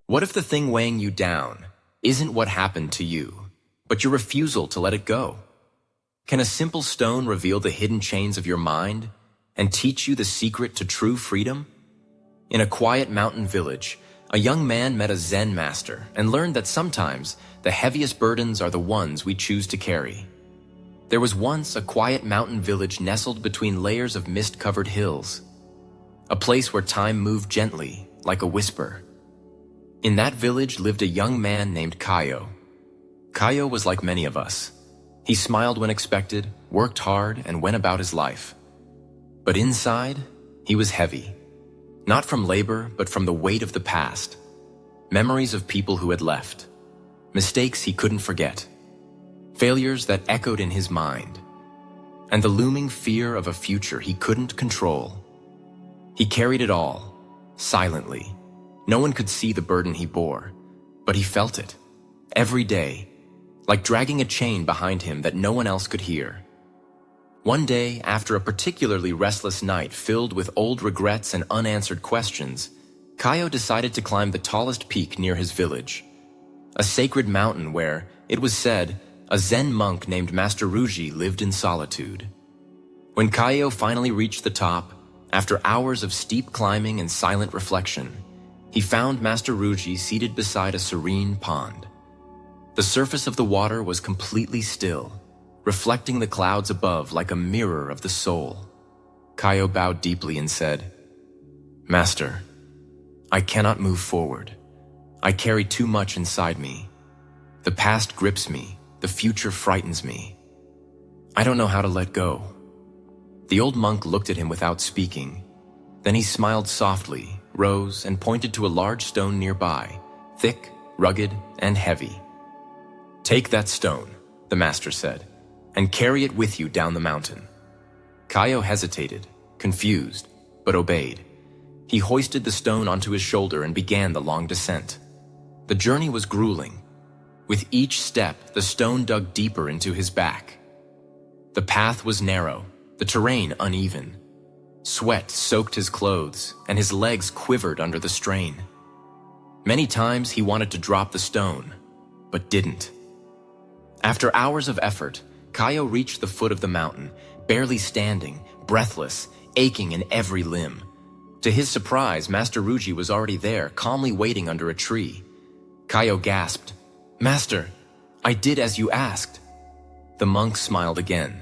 What if the thing weighing you down isn't what happened to you, but your refusal to let it go? Can a simple stone reveal the hidden chains of your mind and teach you the secret to true freedom? In a quiet mountain village, a young man met a Zen master and learned that sometimes the heaviest burdens are the ones we choose to carry. There was once a quiet mountain village nestled between layers of mist-covered hills, a place where time moved gently, like a whisper. In that village lived a young man named Kaio. Kaio was like many of us. He smiled when expected, worked hard, and went about his life. But inside, he was heavy. Not from labor, but from the weight of the past. Memories of people who had left. Mistakes he couldn't forget. Failures that echoed in his mind. And the looming fear of a future he couldn't control. He carried it all, silently. No one could see the burden he bore, but he felt it, every day, like dragging a chain behind him that no one else could hear. One day, after a particularly restless night filled with old regrets and unanswered questions, Kaio decided to climb the tallest peak near his village, a sacred mountain where, it was said, a Zen monk named Master Ruji lived in solitude. When Kaio finally reached the top, after hours of steep climbing and silent reflection, he found Master Ruji seated beside a serene pond. The surface of the water was completely still, reflecting the clouds above like a mirror of the soul. Kaio bowed deeply and said, "Master, I cannot move forward. I carry too much inside me. The past grips me, the future frightens me. I don't know how to let go." The old monk looked at him without speaking. Then he smiled softly, rose, and pointed to a large stone nearby, thick, rugged, and heavy. "Take that stone," the master said, "and carry it with you down the mountain." Kaio hesitated, confused, but obeyed. He hoisted the stone onto his shoulder and began the long descent. The journey was grueling. With each step, the stone dug deeper into his back. The path was narrow, the terrain uneven. Sweat soaked his clothes, and his legs quivered under the strain. Many times he wanted to drop the stone, but didn't. After hours of effort, Kaio reached the foot of the mountain, barely standing, breathless, aching in every limb. To his surprise, Master Ruji was already there, calmly waiting under a tree. Kaio gasped, "Master, I did as you asked." The monk smiled again.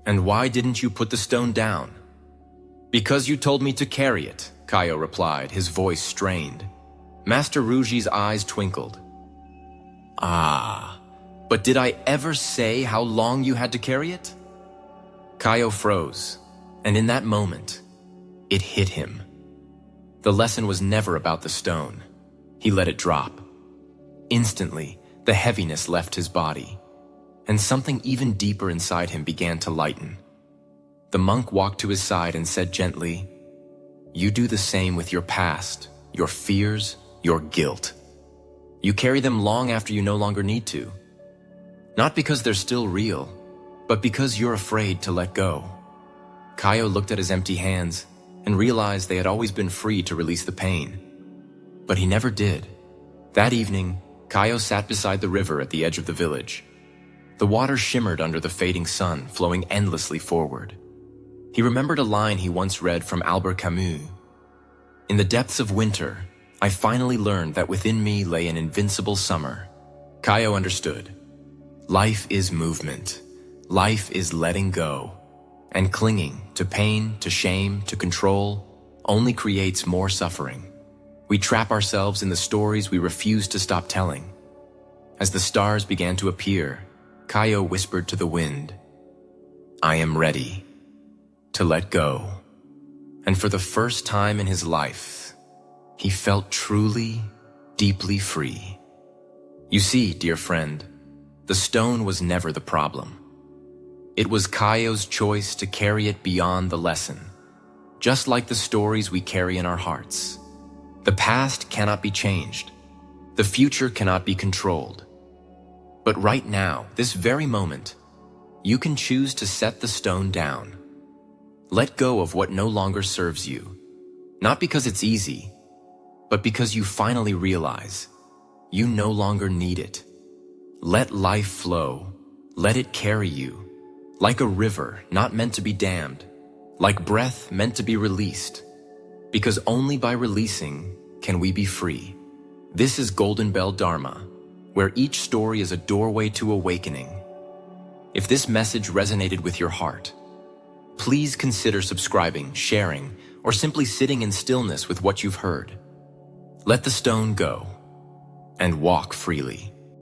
"And why didn't you put the stone down?" "Because you told me to carry it," Kaio replied, his voice strained. Master Ruji's eyes twinkled. "Ah, but did I ever say how long you had to carry it?" Kaio froze, and in that moment, it hit him. The lesson was never about the stone. He let it drop. Instantly, the heaviness left his body, and something even deeper inside him began to lighten. The monk walked to his side and said gently, "You do the same with your past, your fears, your guilt. You carry them long after you no longer need to. Not because they're still real, but because you're afraid to let go." Kaio looked at his empty hands and realized they had always been free to release the pain. But he never did. That evening, Kaio sat beside the river at the edge of the village. The water shimmered under the fading sun, flowing endlessly forward. He remembered a line he once read from Albert Camus. "In the depths of winter, I finally learned that within me lay an invincible summer." Kaio understood. Life is movement. Life is letting go. And clinging to pain, to shame, to control only creates more suffering. We trap ourselves in the stories we refuse to stop telling. As the stars began to appear, Kaio whispered to the wind, "I am ready to let go." And for the first time in his life, he felt truly, deeply free. You see, dear friend, the stone was never the problem. It was Kaio's choice to carry it beyond the lesson, just like the stories we carry in our hearts. The past cannot be changed. The future cannot be controlled. But right now, this very moment, you can choose to set the stone down. Let go of what no longer serves you, not because it's easy, but because you finally realize you no longer need it. Let life flow. Let it carry you. Like a river not meant to be dammed. Like breath meant to be released. Because only by releasing can we be free. This is GoldenBellDharma, where each story is a doorway to awakening. If this message resonated with your heart, please consider subscribing, sharing, or simply sitting in stillness with what you've heard. Let the stone go and walk freely.